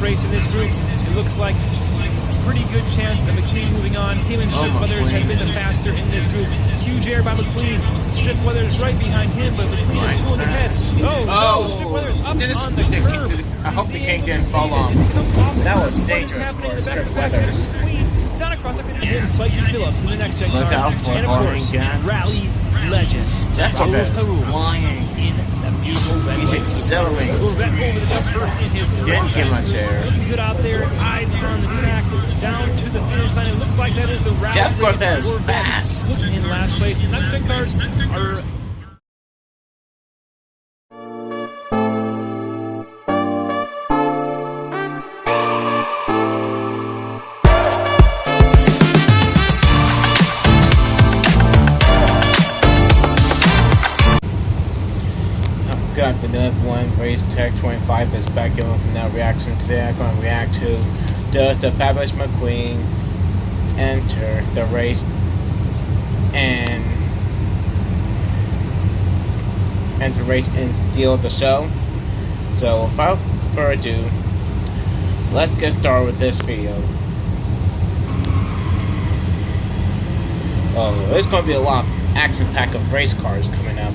race in this group. It looks like a pretty good chance of McQueen moving on. Him and Strip Weathers have been the faster in this group. Huge air by McQueen. Strip Weathers right behind him, but McQueen is pulling ahead. Oh, no, Strip Weathers up on the curb. I hope the king didn't fall off. That was dangerous for Strip Weathers. Down across the finish line, Spike Phillips in the next gen car. Look out for and of course, rally legend. Jeff Corvettes flying. In the beautiful red. He's accelerating. Corvette over the jump first in his Didn't give much air. Looking good out there. Eyes on the track. Down to the finish line. It looks like that is the rally. Jeff Corvettes fast. Looks in last place. Next gen cars are. Got the new one. RaiseTech25 is back going from that reaction. Today I'm going to react to does the fabulous McQueen enter the race and steal the show. So without further ado, let's get started with this video. Oh, there's going to be a lot of action pack of race cars coming up.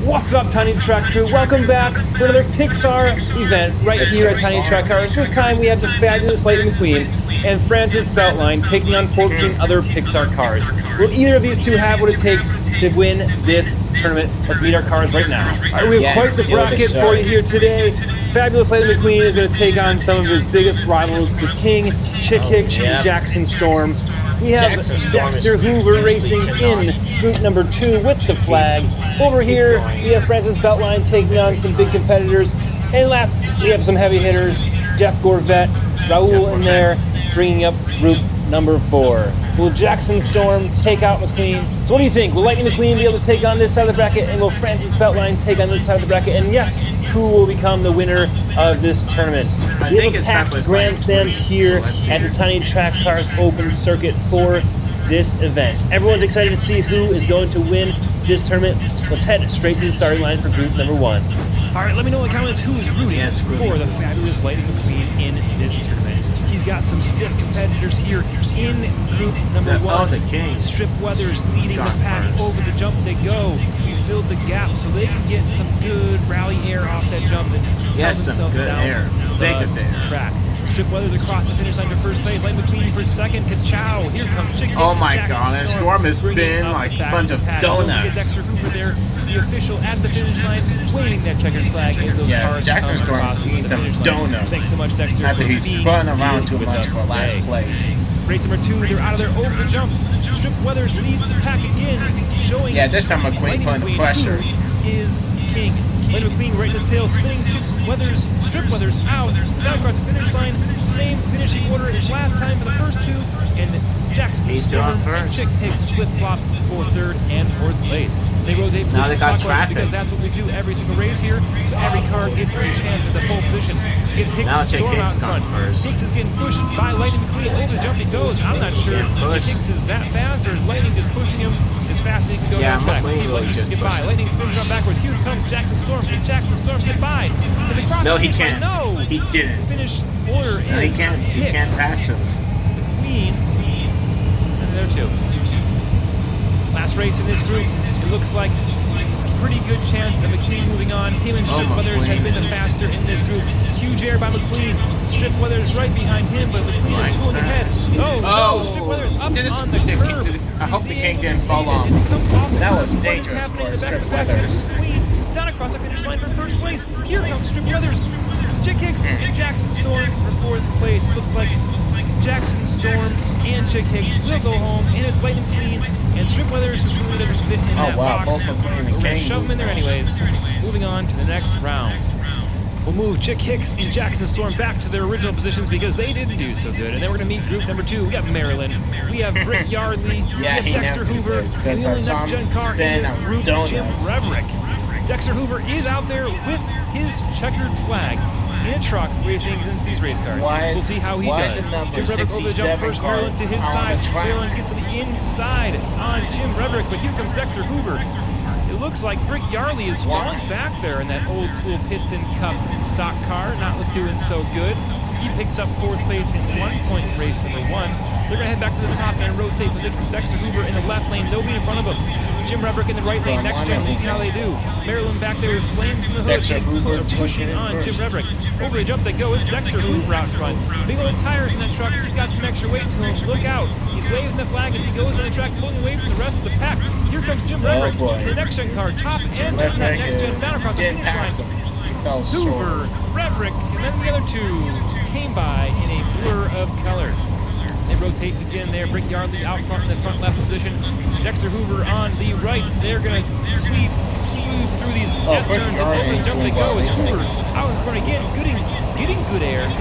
What's up, Tiny Track crew? Welcome back for another Pixar event right here at Tiny Track Cars. This time we have the fabulous Lightning McQueen and Francis Beltline taking on 14 other Pixar cars. Will either of these two have what it takes to win this tournament? Let's meet our cars right now. All right, we have quite the bracket for you here today. Fabulous Lightning McQueen is going to take on some of his biggest rivals, the King, Chick Hicks, and Jackson Storm. We have Dexter Hoover racing in group number 2 with the flag. Over here, we have Francis Beltline taking on some big competitors. And last, we have some heavy hitters, Jeff Corvette, Raul in there, bringing up group number 4. Will Jackson Storm take out McQueen? So what do you think? Will Lightning McQueen be able to take on this side of the bracket? And will Francis Beltline take on this side of the bracket? And yes, who will become the winner of this tournament? We have a packed grandstands here at the Tiny Track Cars Open Circuit for this event. Everyone's excited to see who is going to win this tournament. Let's head straight to the starting line for group number 1. All right, let me know in the comments who is rooting for the fabulous Lightning McQueen in this tournament. He's got some stiff competitors here in group number 1. Oh, the King. Strip Weathers leading the pack. Over the jump they go. We filled the gap so they can get some good rally air off that jump and yes, some good air. Biggest air. Track. Strip Weathers across the finish line for first place. Lightning McQueen for second. Ka-chow. Here comes Chick Hicks. Oh my God! That storm has been like a bunch of donuts. Dexter Hoover there, the official at the finish line, waving that checkered flag as those cars Jackson come Storm across eating the some finish line. donuts. Thanks so much, Dexter. After he's run around too much for last place. Race number 2, they're out of there over the jump. Strip Weathers leads the pack again, showing. Yeah, this time McQueen putting the pressure. Is king. Lightning McQueen right in his tail, spinning Strip Weathers out, down across the finish line. Same finishing order as last time for the first 2, and Jackson Storm and Chick Hicks flip-flop for 3rd and 4th place. They rotate now they got traffic because that's what we do every single race here. So every car gets a chance at the pole position. It's Hicks and Storm out in front. Hicks is getting pushed by Lightning McQueen. Over the jump he goes. I'm not sure if Hicks is that fast or is Lightning just pushing him as fast as he can go down track. Let's see if Lightning can get by. Lightning spins around backwards. Here comes Jackson Storm. Can Jackson Storm get by? No, he can't. No, he didn't. Finish order no, he can't. He can't pass him. McQueen, and there too. Last race in this group. It looks like a pretty good chance of McQueen moving on. Him and Strip Weathers have been the faster in this group. Huge air by McQueen. Strip Weathers right behind him, but McQueen is pulling ahead. Oh, no, Strip Weathers up on the curb. I hope the King didn't fall off. That was dangerous for Strip Weathers. Down across the finish line for first place. Here comes Strip Weathers. Chick Hicks and Jackson Storm for 4th place. Looks like Jackson Storm and Chick Hicks will go home, and it's Lightning McQueen and Strip Weathers who really doesn't fit in that box. Both McQueen and We're going to King. shove them in there anyways. Moving on to the next round. We'll move Chick Hicks and Jackson Storm back to their original positions because they didn't do so good. And then we're going to meet group number 2. We got Maryland. We have Britt Yardley. We have Dexter Hoover. And the only next-gen car in this group, Jim Reverick. Dexter Hoover is out there with his checkered flag in a truck racing against these race cars. We'll see how he does. Jim Reverick over the jump first, Maryland to his side. Maryland gets to the inside on Jim Reverick, but here comes Dexter Hoover. It It looks like Rick Yarley is falling back there in that old school Piston Cup stock car, not doing so good. He picks up 4th place in 1 point race number 1. They're going to head back to the top and rotate positions. Dexter Hoover in the left lane. They'll be in front of him. Jim Rebrick in the right lane. Next gen, we'll see how they do. Maryland back there with flames in the hood. Dexter Hoover pushing on Jim Rebrick. Over the jump they go. It's Dexter Hoover out front. Big old tires in that truck. He's got some extra weight to him. Look out. He's waving the flag as he goes on the track, pulling away from the rest of the pack. Here comes Jim Rebrick. The next gen car. Top end of that next gen. Down across the finish line. Hoover, Rebrick, and then the other two came by in a blur of color. They rotate again there. Rick Yardley out front in the front left position. Dexter Hoover on the right. They're going to sweep through these S turns and over the jump they go. It's Hoover out in front again, getting good air. I'm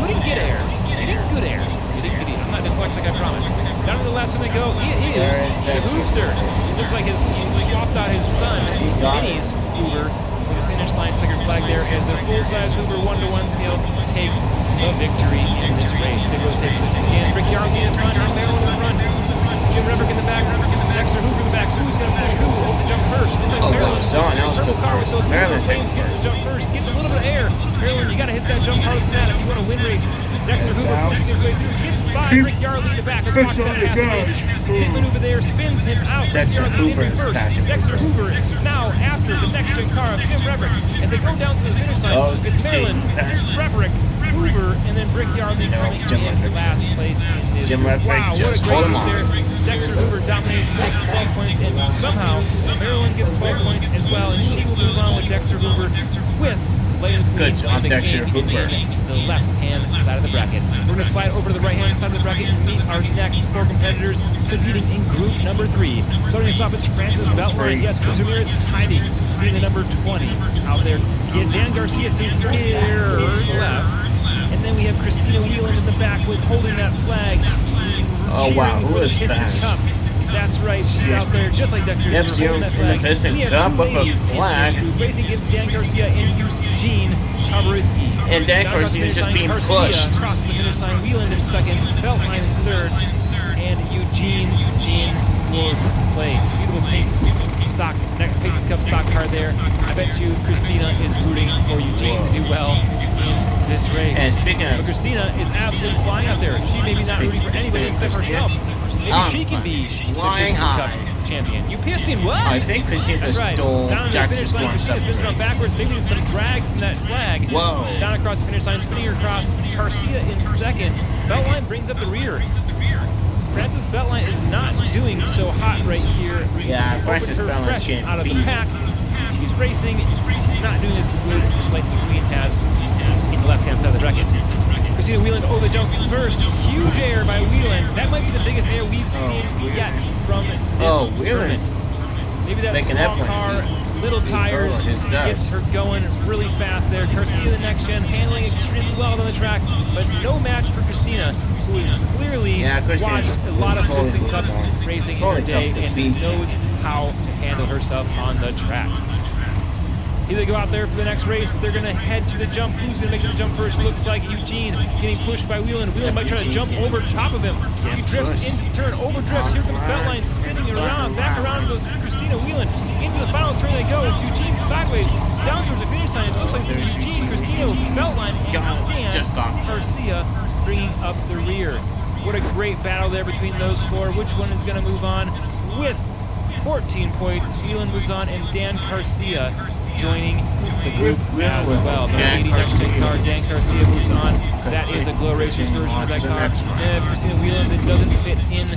not dyslexic, I promise. Down to the last one they go. It is the Hooster. Looks like he swapped out his son, Vinny's Hoover, with a finish line checker flag there as the full-size Hoover 1-to-1 scale takes a victory in this race. They rotate position again. Rick Yarley in front, Maryland in front. Jim Rebrick in the back, Dexter Hoover in the back. Who's going to finish who? Over the jump first. Someone else took first. Maryland taking first. Gets the jump first. Gets a little bit of air. Maryland, you got to hit that jump harder than that if you want to win races. Dexter Hoover pushing his way through. Gets by Rick Yarley in the back. Let's watch that pass. Hit maneuver there. Spins him out. Dexter Hoover is passing. Dexter Hoover is now after the next gen car of Jim Rebrick as they go down to the finish line. It's Maryland, Rebrick, Hoover, and then Rick Yardley coming in last place. Wow, what a great move there. Dexter Hoover dominates, takes 12 points, and somehow Maryland gets 12 points as well, and she will move on with Dexter Hoover with Good job, Dexter Hoover. The left-hand side of the bracket. We're going to slide over to the right-hand side of the bracket and meet our next 4 competitors competing in group number 3. Starting us off is Francis Beltline. Yes, Cruz Ramirez hiding, being the number 20 out there. Dan Garcia to your left. And then we have Christina Wheeland in the back with holding that flag. Oh, wow. Who is fast? That's right, she's out there just like Dexter. Yep, holding that flag. We have two ladies racing against Dan Garcia and Eugene Kabarisky. And Dan Garcia is just being pushed. Across the finish line, Wheeland in second, Beltline in third, and Eugene in 4th place. Beautiful pink stock, Payson Cup stock car there. I bet you Christina is rooting for Eugene to do well in this race. And speaking of, Christina is absolutely flying out there. She may be not rooting for anybody except herself. Maybe she can be the Piston Cup champion. You Piston what? I think Christina just stole Jackson's storm stuff. Spins on backwards, maybe some drag from that flag. Whoa. Down across the finish line, spinning her across. Garcia in second. Beltline brings up the rear. Francis Beltline is not doing so hot right here. Yeah, Francis Beltline's getting out of the pack. She's racing, not doing as good like McQueen has in the left-hand side of the bracket. Christina Wheeland over the jump first. Huge air by Wheeland. That might be the biggest air we've seen yet from this tournament. Maybe that small car, little tires, gets her going really fast there. Garcia, the next gen, handling extremely well on the track, but no match for Christina, who has clearly watched a lot of Piston Cup racing in her day and knows how to handle herself on the track. Here they go out there for the next race. They're going to head to the jump. Who's going to make the jump first? Looks like Eugene getting pushed by Wheeland. Wheeland might try to jump over top of him. He drifts into turn, over drifts. Here comes Beltline spinning around. Back around goes Christina Wheeland. Into the final turn they go. It's Eugene sideways down towards the finish line. It looks like Eugene, Christina, Beltline, and Garcia bringing up the rear. What a great battle there between those 4. Which one is going to move on with 14 points? Wheeland moves on, and Dan Garcia joining the group as well. The 89 car, Dan Garcia moves on. That is a Glow Racers version of that car. Christina Wheeland, that doesn't fit in the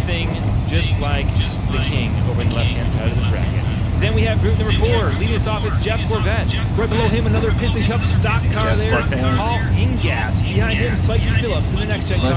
thing, just like the King over in the left-hand side of the bracket. Then we have group number 4. Leading us off is Jeff Corvette. Right below him, another Piston Cup stock car there. Paul Ingas. Behind him, Spikey Phillips in the next gen car.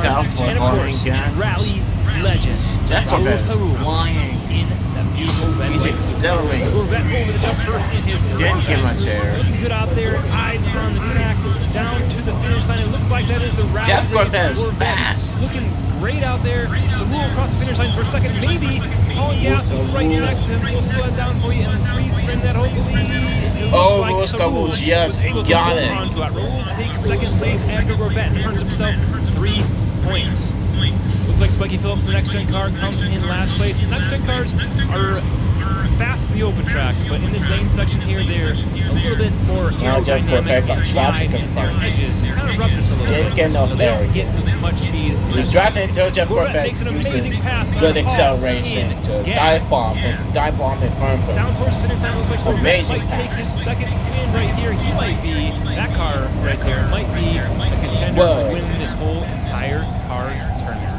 And of course, rally legend Jeff Corvette's flying. In that beautiful red. He's accelerating. Corvette over the jump first in his didn't get much air. Looking good out there. Eyes on the track. Down to the finish line. It looks like that is the rally. Jeff Corvette's fast. Looking great out there. Samuel across the finish line for a second. Maybe Paul Gas was right next to him. We'll slow it down for you and freeze frame that hopefully. Oh, Samuel just got it. Raul takes second place after Corvette and earns himself 3 points. Looks like Spikey Phillips, the next gen car, comes in last place. Next gen cars are fast in the open track, but in this lane section here, they're a little bit more Now Jeff Corvette aerodynamic got and traffic wide, in and their front. edges just kind of rub this a little Didn't bit. get no So they don't barrier. get much speed. He's driving until Jeff Corvette Corvette makes an uses amazing pass good on acceleration all to in gas. dive bomb in front of him. Down towards the finish line, looks like Corvette Amazing might take his pass. second win right here. He might be, that car right there, might be a contender Whoa. for winning this whole entire car tournament.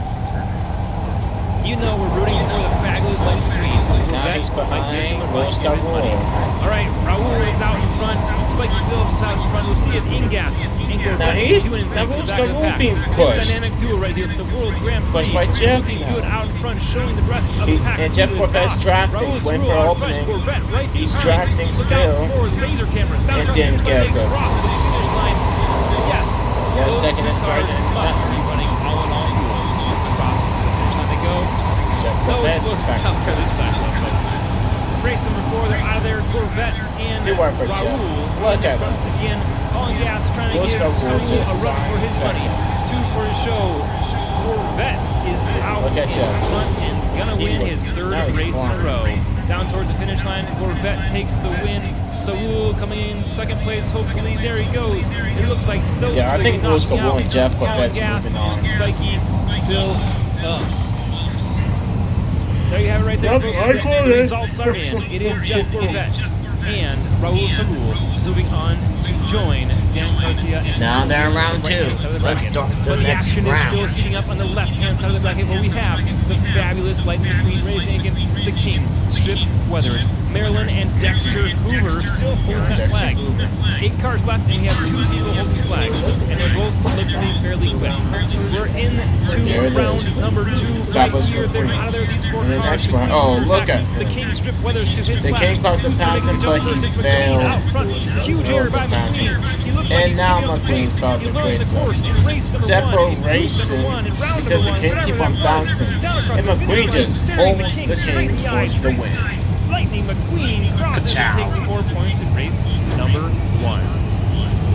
You know we're rooting for the fabulous Lightning McQueen. Now he's behind. Where's the money. roll? All right, Raul is out in front. Spiky Phillips is out in front. We'll see if Ingas and Now Corvette he's doing anything for the back of the pack. being This pushed. dynamic duo right here for the World Grand Prix. Pushed by Jeff looking now. good out in front, showing the rest of the pack. And Jeff who is Corvette's boss. drafting. Raul Went Cerullo for out front. opening. Corvette right He's behind. drafting Look still. out for laser cameras. Down And across didn't the get finish good. across the finish line. Yes. Yeah, those second two is cars Brighton. must be running all in all fuel across the finish line. They go. Jeff No, it's Corvette's back. out there this time, folks. Race number 4, they're out of there. Corvette and Good work for Raul. Jeff. Look at him. Again, hauling gas, trying to Let's give go, Saul Raul. a run for his money. 2 for his show. Corvette is out Look at in Jeff. front and gonna He win was- his third now he's race in a flying. row. Down towards the finish line, Corvette takes the win. Saul coming in second place, hopefully. There he goes. It looks like those Yeah, I two think are Rules knocking will win. out. Jeff Hauling Corvette's gas moving on. and Spiky Phillips. There you have it right there, Yep, folks. I The called it. results are in. It is Jeff Corvette and Raul Cerullo moving on to join Dan Garcia and Now they're in round the right-hand 2. side of the Let's bracket. start the But the next action is still round. heating up on the left-hand side of the bracket where we have the fabulous Lightning McQueen racing against the King, Strip Weathers. Marilyn and Dexter Hoover still holding that flag. 8 cars left, and we have 2 people holding flags, and they're both literally fairly quick. We're into There it round is. number 2 That right was here. They're McQueen. out of there. These 4 And the cars. next round- oh, McQueen look back. at the him. King Strip Weathers to his The left. King caught the Who's gonna make passing, the but jump he first? It's McQueen failed. out front. Huge error by passing. McQueen. He looks like And he's now picking up McQueen's pace. about He to learned create the some course in race number 1. separate in group racing number 1, in round because the number 1, King whatever keep that on was. bouncing. Down across And the finish McQueen line, just staring the holds King the straight in King the for eyes. the win. Lightning McQueen crosses and Ka-chow. takes 4 points in race number 1.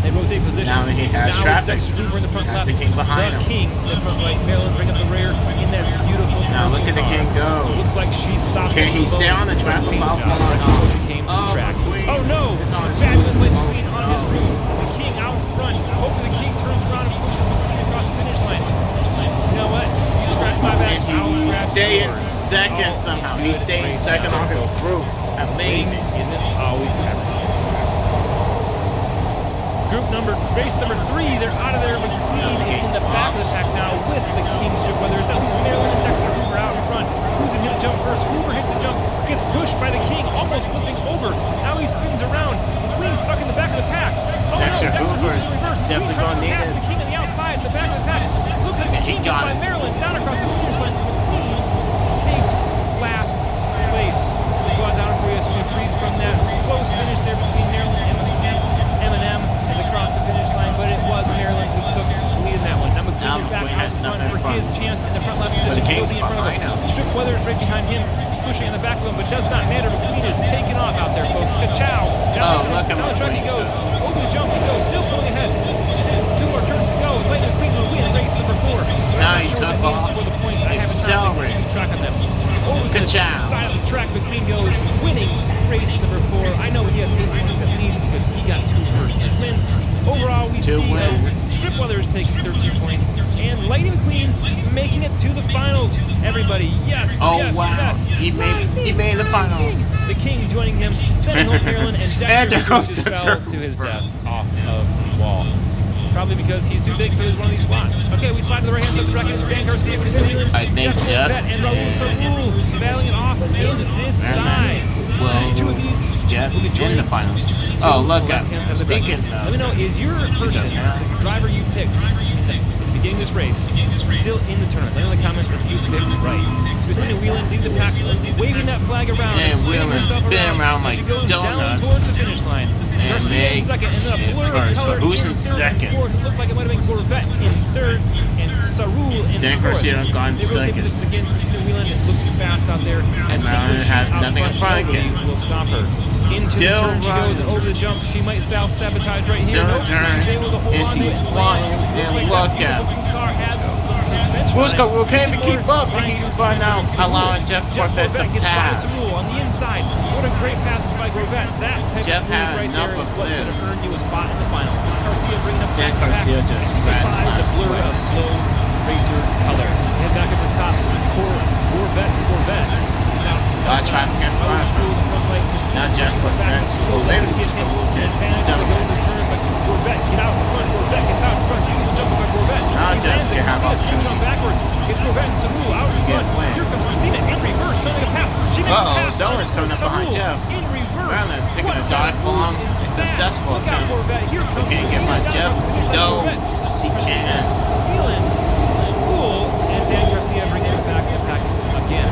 They rotate positions. Now he has now traffic. It's Dexter Hoover in the front Has left. the King behind the him. King in the front right. Maryland bring up the rear in that beautiful Now look at the car. King go. Looks like she stopped. Can he stay on the track without falling off? Came to Oh, the track. McQueen Oh no! is on his Fabulous roof. Lightning McQueen on his roof. The King out in front. Hopefully the King turns around and pushes McQueen across the finish line. You know what? You scratch my back, I'll And he scratch stay in yours. second somehow. He stayed in second on his roof. Amazing. Isn't always everything. Race number 3, they're out of there. McQueen is in the back of the pack now with the King Strip Weathers. That leaves Maryland and Dexter Hoover out in front. Who's going to hit a jump first? Hoover hits the jump, gets pushed by the King, almost flipping over. Now he spins around. McQueen's stuck in the back of the pack. Oh Dexter no, Hoover is Hoover's reversed. definitely McQueen trying gonna to need pass it. the King on the outside in the back of the pack. Looks like the He King got gets by it. Maryland down across the finish line. McQueen takes last place. We'll slow it down for you so we freeze from that close finish there between Maryland and M&M as across the finish line, but it was Maryland who took the lead in that one. Now McQueen is back McQueen out has in front nothing in for front. his chance in the front left the position. King's He'll be in front of behind him. him. Strip Weathers right behind him, pushing in the back of him, but does not matter. McQueen is taking off out there, folks. Ka-chow! Oh, look at down the track he McQueen goes. go. Over the jump he goes, still pulling ahead. 2 more turns to go. Lightning McQueen will win race number 4. Now he took off. For the points. I haven't Accelerate. keeping track of them. Over the Ka-chow. side of the track, McQueen goes, winning race number 4. I know he has 8 points at least because he got 2 first-place wins. Overall, we Two see wins. Strip Weathers taking 13 points and Lightning McQueen making it to the finals. Everybody, yes, Oh, yes, wow. yes. He made the finals. The King joining him, sending home Maryland, and And there Dexter goes just Dexter fell to his death off of the wall. Probably because he's too big for one of these slots. Okay, we slide to the right hand side of the bracket. It's Dan Garcia, Chris Whelan, I think Jeff Corvette, and Raul Cerullo battling it off in this side. There's 2 of these. Jeff will be in joining the finals. two Oh, on look the at left-hand side of the bracket. speaking Let me know, is your person, the driver you picked in the beginning of this race, still in the tournament? Let me know in the comments if you picked right. Christina Whelan leading the pack, waving that flag around And spinning Whelan herself spin around as like she goes down donuts. towards the finish line. And Garcia in they second, and then a is blur of first, color but who's in third and second? fourth. It looked like it might have been Corvette in third, and Cerullo in Dan fourth. Garcia gone They rotate second. positions again. Christina Whelan looking fast out there. And Maryland pushing has out nothing in front of nobody him. will stop her. Into Still the turn she goes, running. and over the jump she might self-sabotage right here. Still Nope, turn. she's able to hold And on to she's it. flying. Looks And like look that at beautiful car has some Busca can't even keep up, and he's spun out, allowing Jeff Corvette to pass. On the inside. What a great pass by Corvette. That type Jeff of move had right enough there is of what's going this. to earn you a spot in the finals. It's Garcia bringing up Dan back. Garcia just ran last blur of place. slow racer color. And back at the top, Corvette's Corvette. Got traffic in front of him. Now Jeff Corvette. Oh, later Busca will get accelerated. Corvette, get out in front. Corvette gets out in front. Beautiful jump by Corvette. Now Jeff can have opportunity. On backwards. It's Corvette and Saru out in front. win. Here comes Christina in reverse, trying to pass. She makes a pass. Zoe's coming up behind Jeff. In reverse. Maryland taking a dive bomb. A successful attempt. Can't get by Jeff. No, she can't. Feeling cool. And Dan Garcia bringing it back in the pack again.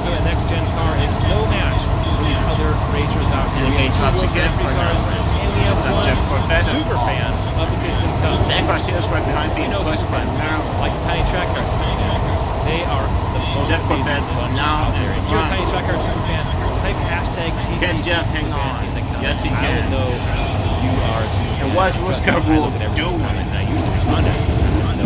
So the next gen car is no match for these other racers out here. And the gate drops again for Maryland. Just on Jeff Corvette. Super fan of the Piston Cup. Dan Garcia's right behind being pushed by Maryland. Like the Tiny Track Cars fans. They are the most Jeff Corvette is now in If you're a Tiny front. Track Cars super fan, type hashtag TT. Can Jeff hang on? Yes, he I can. don't know if you are a super And fan. what's Trust me, Busca I look at every doing? single comment and I usually respond to it. So,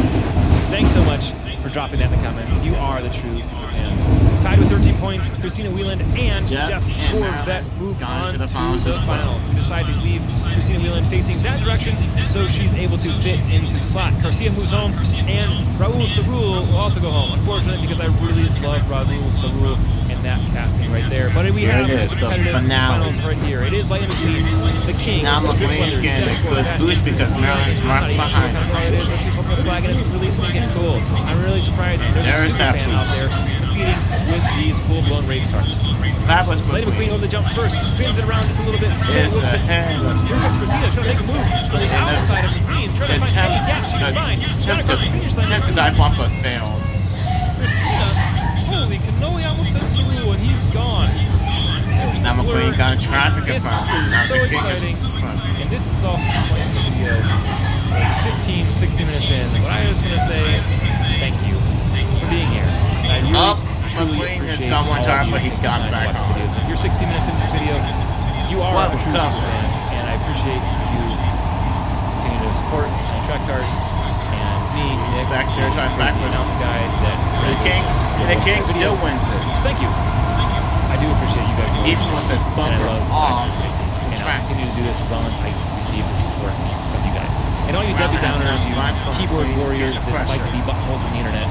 thanks so much for dropping that in the comments. You are the true super fans. Tied with 13 points, Christina Wieland and Jeff Corvette move gone on to the finals as well. finals. We decide to leave Christina Wieland facing that direction so she's able to fit into the slot. Garcia moves home, and Raul Sarul will also go home. Unfortunate, because I really love Raul Sarul and that casting right there. But we have Here it is, the the competitive finale. finals right here. It is Lightning McQueen, the king. Now of Strip McQueen's Brothers, getting a Jeff good Corvette, boost and because Christina Maryland's Wieland. right I'm not even sure behind what kind of car it is, but she's holding the flag and it's releasing and getting cool. I'm really surprised. There's There a is super that fan out boost. there competing with these full-blown race cars. Fabulous Lightning McQueen McQueen over the jump first, spins it around just a little bit. is Whips it. ahead. Here comes Christina trying to make a move on the And outside of McQueen, trying to find any gap she can find. Trying to cross the finish line. Attempt to dive off but failed. Christina, holy cannoli, I almost said Saru, and he's gone. Now McQueen got a traffic in This front. is Now so the king exciting, is in front. and this is all point of the video. 15, 16 minutes in, but I just want to say thank you for being here. I really, Up, truly McQueen has appreciate got one all of time, you but he taking got the time to back watch the on. videos. If you're 16 minutes into this video, you are What a true cover? super fan, and I appreciate you continue to support track cars and me, Nick, back there trying backwards. announce guide that The king still wins it. Thank you. I do appreciate you guys. Even with his And I bumper love off racing. And I'll track. continue to do this as long as I receive the support from you guys. And all you Debbie Maryland has Downers, you enough fun keyboard McQueen's warriors getting that like to pressure. be buttholes in the internet,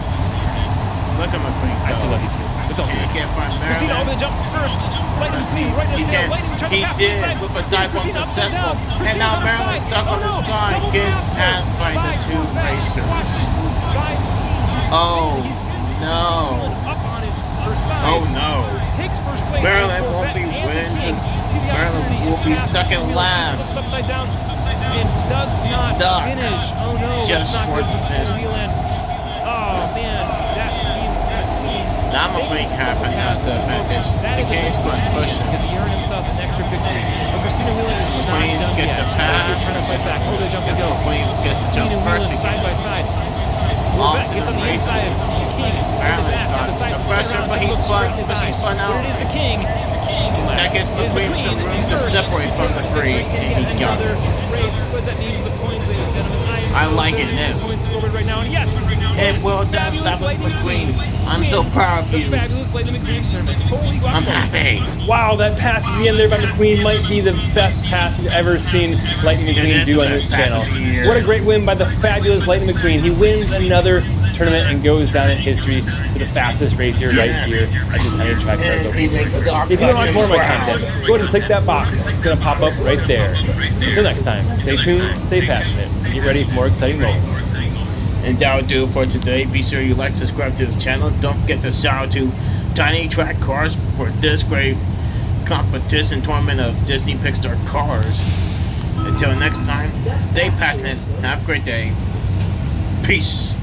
Look at McQueen go. I still love you too. But don't do Can't it. get by Christina over Maryland. the jump first. Lightning McQueen right in He his tail. can. Lightning trying to He pass did inside. with a Spins dive bomb Christina upside successful. down. And Christina's now on her Maryland's side. stuck on Oh, the no. side, Double getting pass passed by the two Corvette. racers. Watch. Oh, He's no. up on her side. Oh no. Takes first place. Maryland over won't be Corvette and the winning. King. See the Maryland opportunity will to be pass stuck in Christina Wieland. She last. slips upside down and does not Stuck. finish. Oh no, Just that's not short good for finish. Christina Wieland. Oh man, that means McQueen Now McQueen having the advantage. The King's going to push him. because he earned himself an extra victory. But Christina Wieland is not McQueen done get yet. the pass. Trying to fight back. Over the jump and go. McQueen gets to jump Christina first Wieland side again. by side. Off Corvette to gets the on the races. inside of the King. Maryland got the pressure, but he's spun. But she's spun out. But it is the King. That gives McQueen some room to separate from the three, and he got it. What does that mean for the points, ladies and gentlemen? I like it, this. this. Points scored right now, and yes, And well done, that was McQueen. I'm so proud of the you. fabulous Lightning McQueen tournament. Holy guacamole. I'm happy. Wow, that pass at the end there by McQueen might be the best pass we've ever seen Lightning It McQueen is do the on this best pass channel. of the year. What a great win by the fabulous Lightning McQueen. He wins another tournament and goes down in history for the fastest racer right here at the Tiny Track Cars And Open. he makes the dog If you want to watch clutch more of my and content, proud. go ahead and click that box. It's going to pop up right there. Until next time, stay tuned, stay passionate, and get ready for more exciting moments. And that'll do it for today. Be sure you like, subscribe to this channel. Don't forget to shout out to Tiny Track Cars for this great competition tournament of Disney Pixar cars. Until next time, stay passionate. Have a great day. Peace.